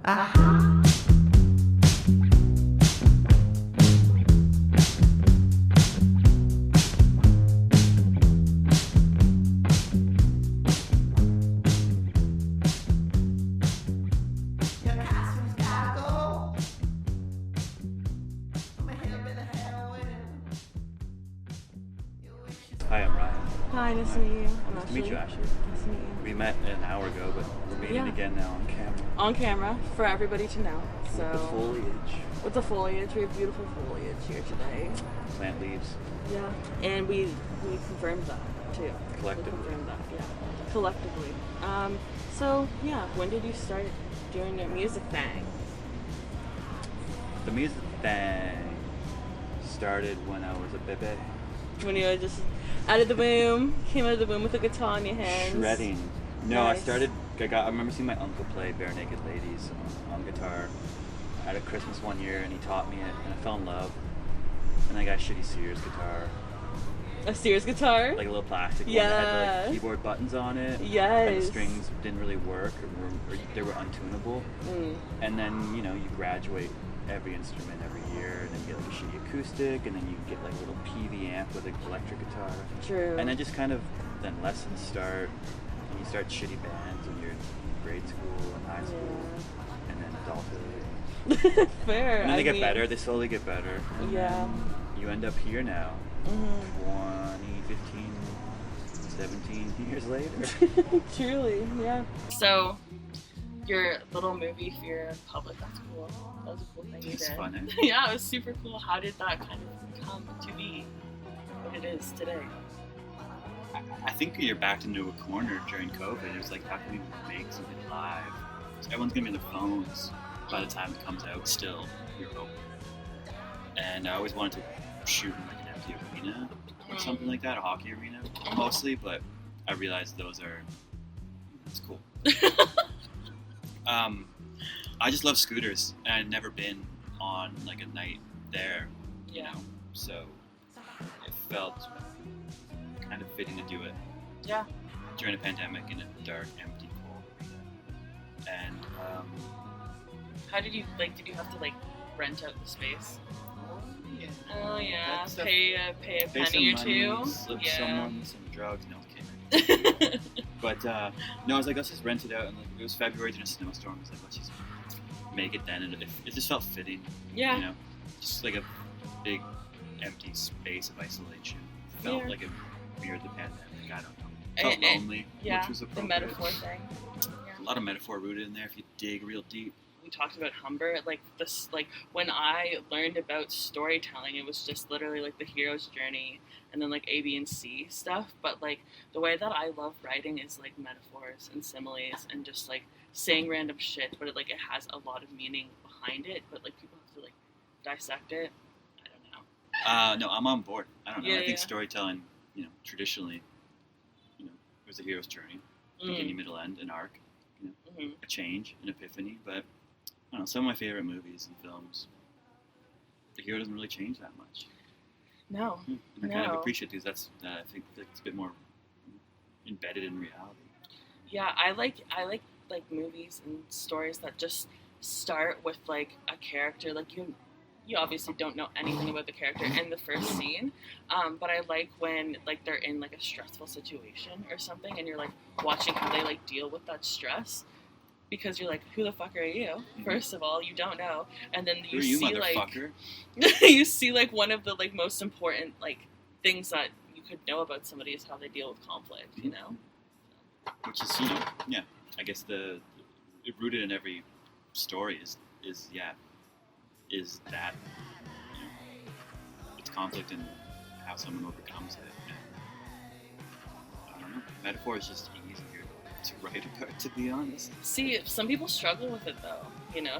Uh-huh. Your costume's gotta go. My hair better have with it. Your wish is Hi, I'm Ryan. Hi, nice to meet you. I'm Nice to meet you, Ashley. Nice to meet you. We met an hour ago, but we're meeting Yeah. again now on camera. On camera for everybody to know. So With the foliage. with the foliage, we have beautiful foliage here today. Plant leaves. Yeah, and we confirmed that too. Collectively. We confirmed that, yeah, collectively. So yeah, when did you start doing the music thing? The music thing started when I was a bebe. When you were just out of the womb, came out of the womb with a guitar in your hands. Shredding. No, Nice. I remember seeing my uncle play Bare Naked Ladies on guitar at a Christmas one year, and he taught me it, and I fell in love. And I got a shitty Sears guitar, A Sears guitar. like a little plastic one that had the Yeah. like, keyboard buttons on it. And the Yes. strings didn't really work, or they were untunable. Mm. And then, you graduate every instrument every year, and then you get like a shitty acoustic, and then you get like a little PV amp with an electric guitar. True. And then just kind of, then lessons start, and you start shitty bands when you're in grade school and high school, and then adulthood. Fair. And then I they get mean, better, they slowly get better. And Yeah. then you end up here now, Mhm. 20, 15, 17 years later. Truly, yeah. So, your little movie Fear of Public, that's cool. That was a cool thing you It's did. fun, eh? Yeah, it was super cool. How did that kind of come to be what it is today? I think you're backed into a corner during COVID. It was like, how can we make something live? Everyone's gonna be on their phones by the time it comes out. Still, you're hoping. And I always wanted to shoot in like an empty arena or something like that, a hockey arena mostly. But I realized it's cool. I just love scooters, and I'd never been on like a night there, Yeah. so it felt kind of fitting to do it Yeah. during a pandemic in a dark, empty, cold arena. And How did you, did you have to, rent out the space? yeah, Oh, yeah. That's the- Pay a pay penny or some two? money, slip Yeah. someone some drugs. No, I'm kidding. But no, I was like, let's just rent it out. And like, it was February during a snowstorm. I was like, let's just make it then. And it just felt fitting, Yeah. just like a big empty space of isolation. Felt Yeah. like it mirrored the pandemic. I don't know. Felt And- lonely, Yeah, which was the appropriate. metaphor thing. A lot of metaphor rooted in there if you dig real deep. We talked about Humber, when I learned about storytelling, it was just literally like the hero's journey and then like A, B, and C stuff. But like the way that I love writing is like metaphors and similes and just like saying random shit, but it has a lot of meaning behind it. But like people have to like dissect it. I don't know. No, I'm on board. I don't know. Yeah, I think yeah. storytelling, traditionally, there's a hero's journey, beginning, middle, end, an arc, Mhm. a change, an epiphany. But I don't know, some of my favorite movies and films, the hero doesn't really change that much. No. And I kind of No. appreciate these. I think it's a bit more embedded in reality. Yeah, I like movies and stories that just start with like a character. Like you obviously don't know anything about the character in the first scene, but I like when like they're in like a stressful situation or something, and you're like watching how they like deal with that stress. Because you're like, who the fuck are you? First of all, you don't know, and then Who you are you, see like motherfucker? you see like one of the like most important like things that you could know about somebody is how they deal with conflict. You know. Which is, I guess it rooted in every story is that it's conflict and how someone overcomes it. And, I don't know. Metaphor is just easier to write about, to be honest. See, some people struggle with it though.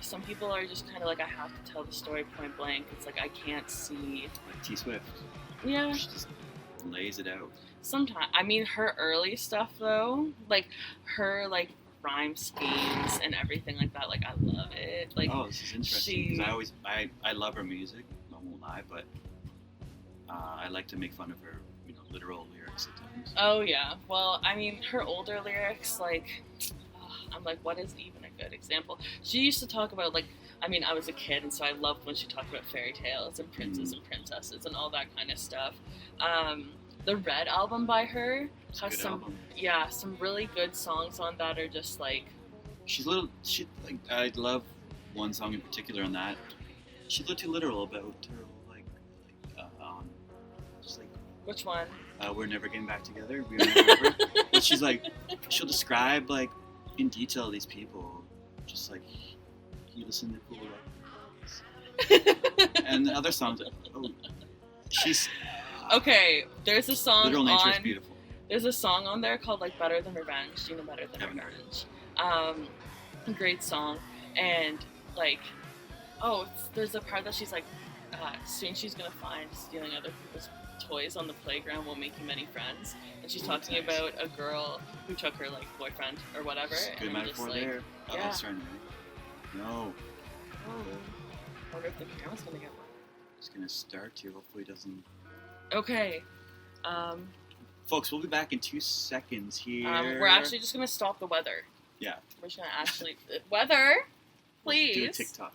Some people are just kind of like, I have to tell the story point blank. It's like I can't see. Like T Swift, Yeah. she just lays it out. Sometimes, I mean, her early stuff though, like her like rhyme schemes and everything like that. Like I love it. Like Oh, this is interesting because I love her music. I won't lie, but I like to make fun of her, literal lyrics at times. oh yeah. Well, I mean, her older lyrics like. I'm like, what is even a good example? She used to talk about, like, I mean, I was a kid, and so I loved when she talked about fairy tales and princes and princesses and all that kind of stuff. The Red album by her It's a has good some, album. yeah, some really good songs on that are just like, She's a little. She like. I love one song in particular on that. She's a little too literal about her, just like which one? we're never getting back together. We are never. But she's like, she'll describe like in detail these people. Just like you listen to cool like, and the other songs. Like, oh, she's Okay, there's a song literal nature is on. beautiful. There's a song on there called like Better Than Revenge. Do you know Better Than Haven't heard Revenge? A great song, and like, there's a part that she's like, soon she's gonna find stealing other people's toys on the playground won't make you many friends, and she's talking Nice. about a girl who took her like boyfriend or whatever. Good and I'm just metaphor like, there. Oh, yeah. it's starting to rain. No, Oh, I wonder if the camera's gonna get wet. it's gonna start to. Hopefully, it doesn't. Okay. Folks, we'll be back in 2 seconds here. We're actually just gonna stop the weather. Yeah. We're just gonna actually weather, Do a please. TikTok.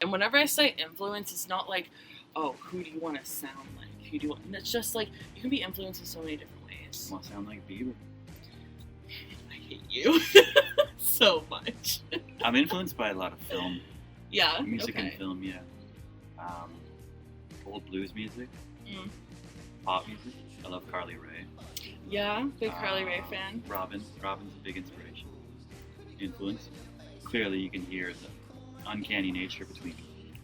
And whenever I say influence, it's not like, oh, who do you want to sound like? Who do you want? And it's just like you can be influenced in so many different ways. Want to sound like Bieber? I hate you so much. I'm influenced by a lot of film, Yeah. music okay. and film. Yeah. Old blues music, Mm. pop music. I love Carly Rae. Yeah, big Carly Rae fan. Robin's a big inspiration. Influence. Clearly, you can hear the uncanny nature between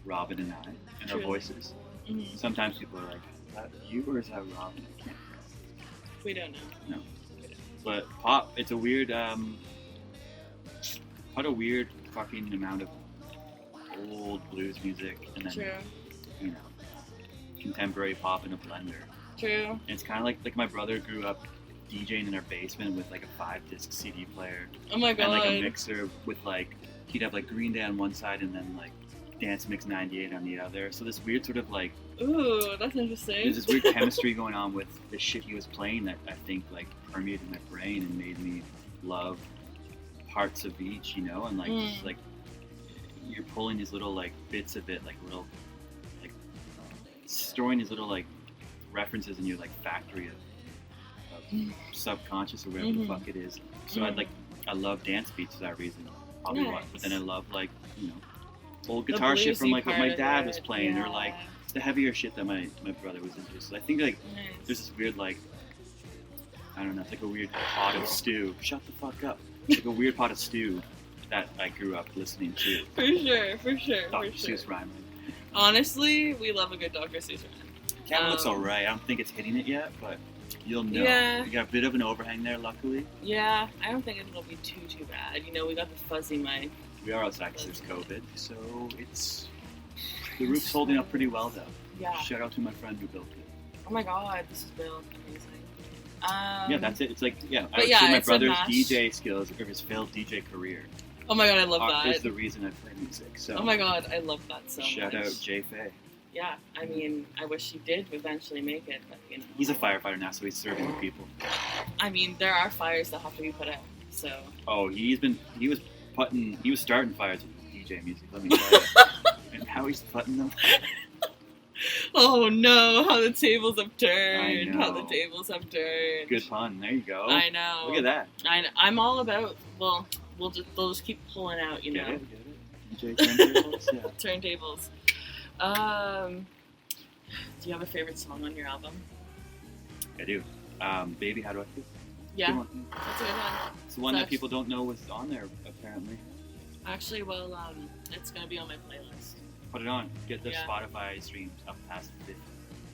Robin and I and our True. voices. Mm-hmm. Sometimes people are like, "Is that you or is that Robin?" I can't. We don't know. But pop, it's a weird, what a weird fucking amount of old blues music and then, True. you know, contemporary pop in a blender. True. And it's kind of like my brother grew up DJing in our basement with like a 5-disc CD player Oh my god. and like a mixer with like, he'd have like Green Day on one side and then like Dance Mix 98 on the other. So this weird sort of like, Ooh, that's interesting. there's this weird chemistry going on with the shit he was playing that I think like permeated my brain and made me love parts of each, you know, and like just like you're pulling these little like bits of it, like little like storing these little like references in your like factory of subconscious or whatever the fuck it is. So I love dance beats for that reason. Probably why. But then I love like, you know, old The guitar shit from bluesy like what part my of dad it, was playing or yeah. like the heavier shit that my brother was into. So I think like Nice. there's this weird like, I don't know, it's like a weird pot of stew. Shut the fuck up. It's like a weird pot of stew that I grew up listening to. For sure. Dr. Seuss rhyming. Honestly, we love a good Dr. Seuss rhyme. Camera looks alright. I don't think it's hitting it yet, but you'll know. Yeah. You got a bit of an overhang there, luckily. Yeah, I don't think it'll be too bad. You know, we got the fuzzy mic. We are outside because there's COVID, so it's the roof's holding up pretty well though. Yeah. Shout out to my friend who built it. Oh my god, this is built amazing. Yeah, that's it. It's like I but would yeah, say my it's a brother's match. DJ skills or his failed DJ career Oh my god, I love is that. the reason I play music. So Oh my god, I love that so shout much. out Jay Fay. Yeah, I mean, I wish he did eventually make it, but you know. He's a firefighter now, so he's serving the people. I mean, there are fires that have to be put out, so. Oh, he was starting fires with DJ music. Let me tell you. And how he's putting them. Oh no, how the tables have turned. I How the know. tables have turned. Good pun. There you go. I know. Look at that. I'm all about, well, they'll just keep pulling out, you know. Get it? DJ turntables? Yeah. Turntables. Do you have a favorite song on your album? I do. Baby, how do I feel? Yeah, Good one. that's a good one. It's the one that Sucks. people don't know was on there, apparently. Actually, well, it's gonna be on my playlist. Put it on. Get the Yeah. Spotify streams up past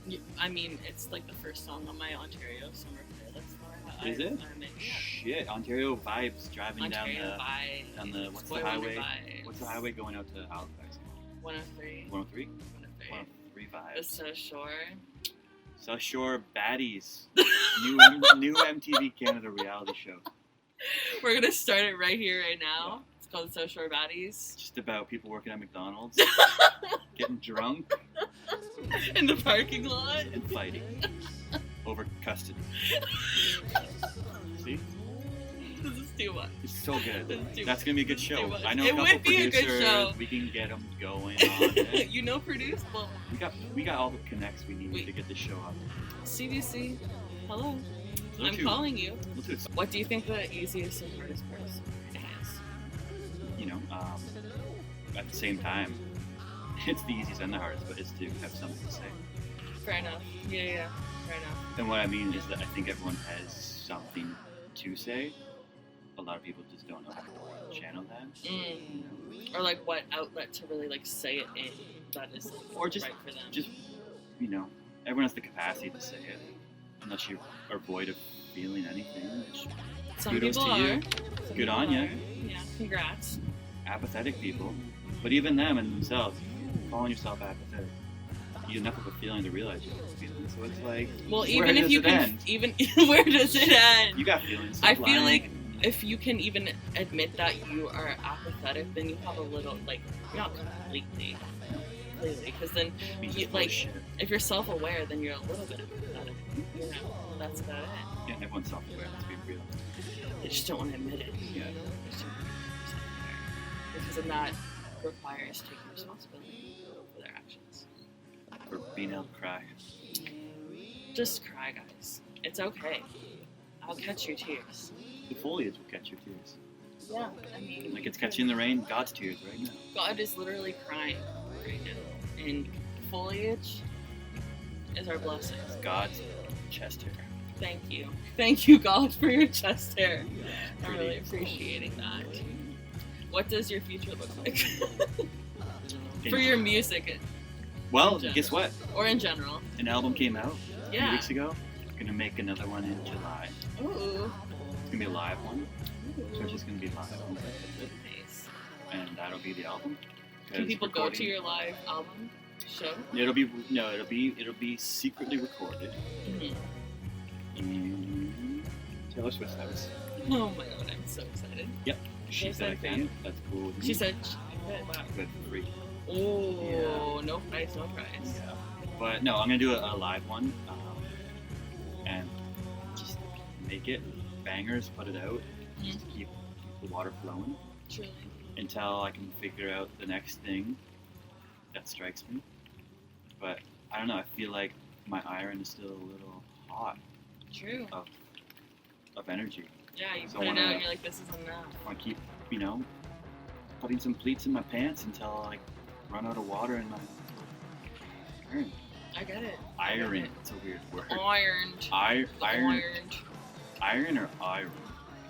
50. I mean, it's like the first song on my Ontario summer playlist. Is it? Yeah. Shit, Ontario vibes driving Ontario vibes. down the what's the Boy Wonder highway? Vibes. What's the highway going out to Halifax? 103. 103? 103. 103 The vibes. South Shore. South Shore Baddies. new MTV Canada reality show. We're gonna start it right here, right now. It's called South Shore Baddies. Just about people working at McDonald's, getting drunk In the parking lot. and fighting over custody. See? This is too much. It's so good. It's too That's gonna be a good Too show. much. I know It a couple would be a good producers. show. We can get them going on it. You know, produce? Well, We got all the connects we need Wait. to get this show up. CDC, hello. Little I'm too- calling you. little too- What do you think the easiest and hardest part is? You know, at the same time, it's the easiest and the hardest, but it's to have something to say. Fair enough. Yeah. Fair enough. And what I mean is that I think everyone has something to say. A lot of people just don't know how to channel that. Or like what outlet to really like say it in that is like, Or just- right for them. Just, you know, everyone has the capacity to say it, unless you are void of feeling anything. Which Some kudos people to you. are. Some Good people on ya. are. Yeah. Congrats. apathetic people, but even them and themselves, calling yourself apathetic, you have enough of a feeling to realize you have feelings. So it's like, Well, where even if does you it can, end? even where does it end? You got feelings. I stop feel lying. like if you can even admit that you are apathetic, then you have a little like you're not completely, because then Means you, it's like bullshit. if you're self-aware, then you're a little bit apathetic. You know, that's about it. Yeah, everyone's self-aware. Let's be real. They just don't want to admit it. Yeah. They just don't want to be self-aware. Because then that requires taking responsibility for their actions. For being able to cry. Just cry, guys. It's okay. I'll catch your tears. The foliage will catch your tears. Yeah, I mean, Like it's catching the rain. God's tears right now. God is literally crying right now, and foliage is our blessing. God's chest hair. Thank you, God, for your chest hair. I'm Pretty. really appreciating that. What does your future look like for your music, Well, in general. guess what? or in general? An album came out a few Yeah. weeks ago. Gonna make another one in July. Ooh. It's gonna be a live one. So it's just gonna be live. Nice. And that'll be the album. Can 'Cause people go to recording- your live album show? It'll be secretly recorded in Taylor Swift's house. Oh my god, I'm so excited. She Yes, said I I can. That's cool with me. She said, But for free. "Oh, no price, no price." Yeah. But no, I'm gonna do a live one, and just make it bangers, put it out, just to keep the water flowing Truly. until I can figure out the next thing that strikes me. But I don't know. I feel like my iron is still a little hot True. of energy. Yeah, you So put it wanna- out and you're like, this is enough. I want to keep, putting some pleats in my pants until I run out of water in my iron. I get it. Iron. It's a weird word. Ironed. Iron. Ironed. Iron or iron?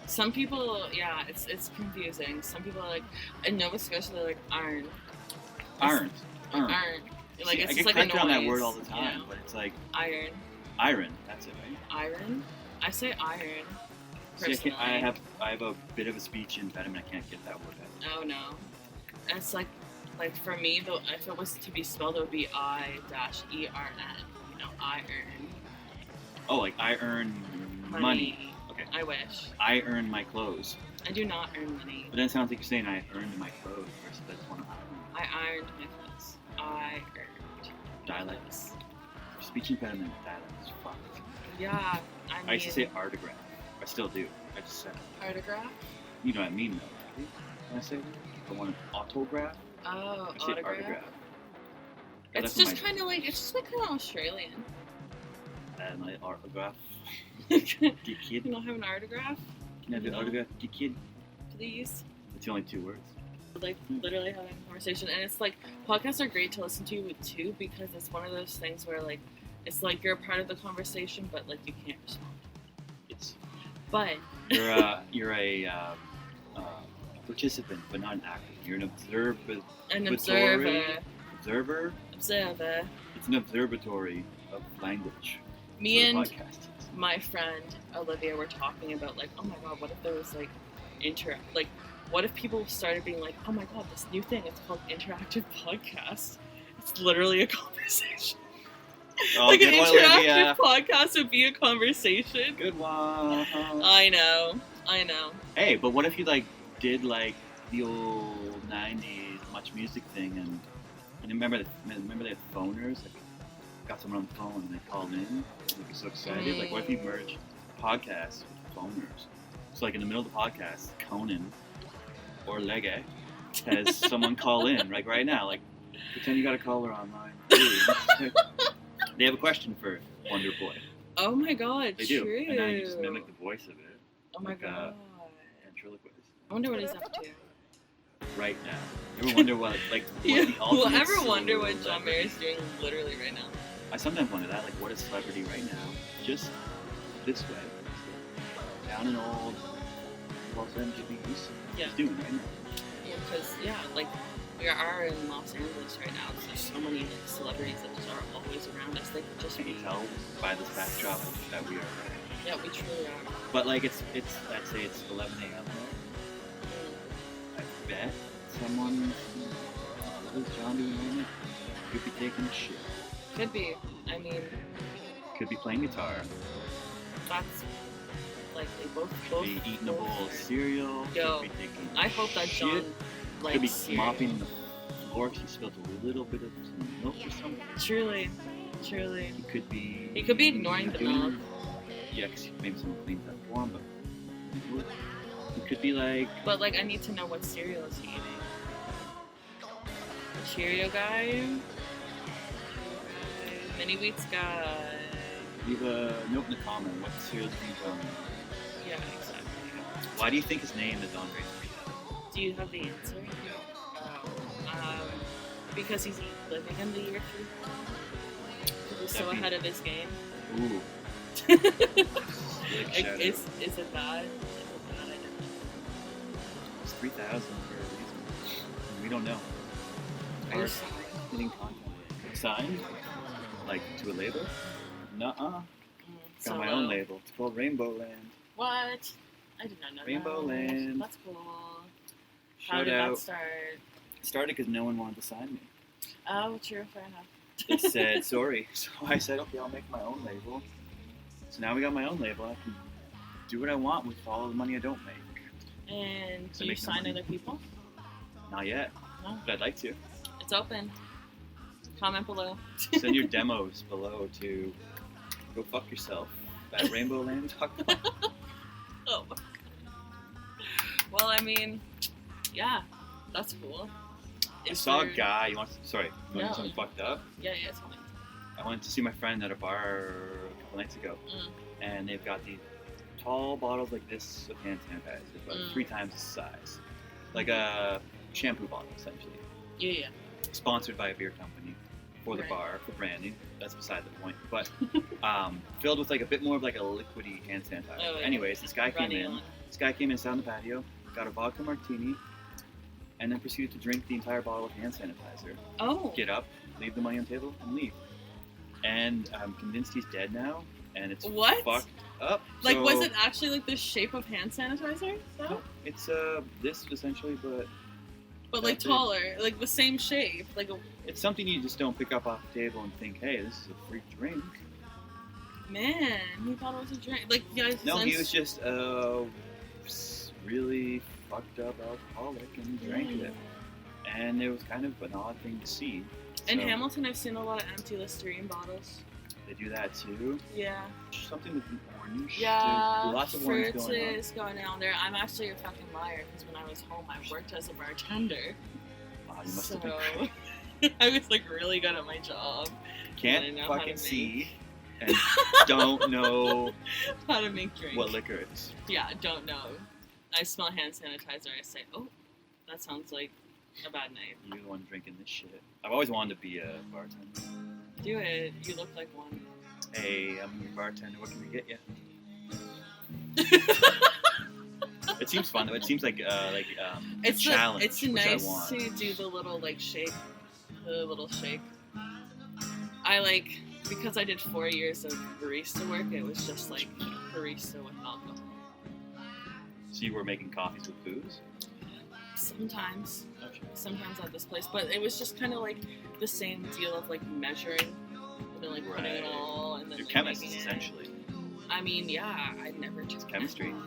Some people, yeah, it's confusing. Some people are like, in Nova Scotia, they're like, iron. Iron. Iron. Iron. Like, See, it's I just get like a corrected on that noise, word all the you time, know? but it's like Iron. iron. That's it, right? Iron? I say iron. See, Personally. I have a bit of a speech impediment. I can't get that word out. Oh no. It's like for me, though, if it was to be spelled, it would be I-ERN. You know, iron. Oh, like I earn money. Okay. I wish. I earn my clothes. I do not earn money. But then it sounds like you're saying I earned my clothes versus that's one of I ironed my clothes. I earned dialects. Speech impediment dialect is fucked. Yeah, I I used to say artograph. I still do. I just said autograph. you know what I mean though, right? When I say that? I want an autograph. Oh, I say autograph. autograph. It's just kind of like kind of Australian. And my autograph. You Get kid. don't have an autograph, Can I have an No. autograph? Get kid. please? It's the only two words. Like literally having a conversation, and it's like podcasts are great to listen to too because it's one of those things where like it's like you're a part of the conversation, but like you can't respond. It's But you're a participant, but not an actor. You're an observer. an Observatory. observer. Observer. It's an observatory of language. Me for the and podcast. my friend Olivia were talking about like, oh my god, what if there was like what if people started being like, oh my god, this new thing, it's called interactive podcast. It's literally a conversation. Oh, like an good one, interactive Olivia. podcast would be a conversation. Good one. I know. Hey, but what if you like did like the old '90s Much Music thing, and remember they had phoners? Like, got someone on the phone and they called in. They'd be so excited. Like, what if you merged podcasts with phoners? So like in the middle of the podcast, Conan or Lege has someone call in like right now. Like pretend you got a caller online. They have a question for Wonder Boy. Oh my god, They true. do, and then you just mimic the voice of it. Oh my like, god. Ventriloquist. I wonder what he's up to. Right now. You ever wonder what what Yeah, the will ultimate ever wonder what John celebrity- Mayer's doing literally right now? I sometimes wonder that, like, what is celebrity right now? Just this way. Down in old Los Angeles. Yeah. He's doing right now. Because, yeah, like, we are in Los Angeles right now, so there's so many like, celebrities that just are always around us. They could just Can be. you tell by this backdrop that we are? Yeah, we truly are. But like, it's. I'd say it's 11 a.m. I bet someone. What is John doing right now? Could be taking a shit. Could be. I mean, Could be playing guitar. that's like they both Could be eating a bowl of cereal. Yo, Could be taking I hope that shit. John like Could be mopping the floor because he spilled a little bit of some milk or something. Truly. He could be. He could be ignoring the milk. Yeah, 'cause maybe someone cleans that for him, but he could be like. But like, I need to know what cereal is he eating. Cheerio guy. Mini Wheats guy. Leave a note in the comment. What cereal do you think on? Yeah, exactly. Why do you think his name is Andre 3000? Do you have the answer? Because he's living in the year 3000. He's so That'd be- ahead of his game. Ooh. Like, Big shout is out. it bad? Is it bad? I don't know. It's 3,000 for a reason. We don't know. Are you Or sorry? getting content. Signed? Like to a label? Nuh-uh. Got my own label. It's called Rainbow Land. What? I did not know Rainbow that. Land. That's cool. How Shout did out. that start? It started because no one wanted to sign me. Oh, true. Fair enough. They said sorry. So I said, okay, I'll make my own label. So now we got my own label. I can do what I want with all the money I don't make. And So do you make no sign money. other people? Not yet, No. but I'd like to. It's open. Comment below. Send your demos below to go fuck yourself at rainbowland.com. Oh. Well, I mean, yeah, that's cool. I Is saw a there- guy. You want to No. do something fucked up? Yeah, it's fine. I went to see my friend at a bar a couple nights ago, Mm. and they've got these tall bottles like this of hand sanitizer, about Mm. 3 times the size, like a shampoo bottle essentially. Yeah. Sponsored by a beer company for the Right. bar for branding. That's beside the point. But filled with like a bit more of like a liquidy hand sanitizer. Oh, yeah. Anyways, this guy came Runny in. on. This guy came in, sat on the patio, got a vodka martini, and then proceeded to drink the entire bottle of hand sanitizer. Oh. Get up, leave the money on the table, and leave. And I'm convinced he's dead now, and it's What? fucked up. Like, So- was it actually like the shape of hand sanitizer? No, though? it's this essentially, but But like That's it. taller, like the same shape, like a it's something you just don't pick up off the table and think, hey, this is a free drink. man. He thought it was a drink. Like, yeah. No, he since- was just really fucked up alcoholic and he drank it. And it was kind of an odd thing to see. In So, Hamilton, I've seen a lot of empty Listerine bottles. They do that too. Yeah. Something with an orange. Yeah, There's lots of orange fruits going on. is going on there. I'm actually a fucking liar because when I was home, I worked as a bartender. Wow, you must So have been I was like really good at my job. I can't know how to fucking make- see and don't know How to make drinks. what liquor is. Yeah, don't know. I smell hand sanitizer. I say, oh, that sounds like a bad night. You're the one drinking this shit. I've always wanted to be a bartender. Do it. You look like one. Hey, I'm your bartender. What can we get you? It seems fun though. It seems like a challenge, It's which I nice want. to do the little like shake, the little shake. I like because I did 4 years of barista work. It was just like barista with alcohol. So you were making coffees with booze? Sometimes Okay. at this place, but it was just kind of like the same deal of like measuring, and then like putting it Right. all, and then You're like, chemists making it. essentially. I mean, yeah, I never took chemistry. math.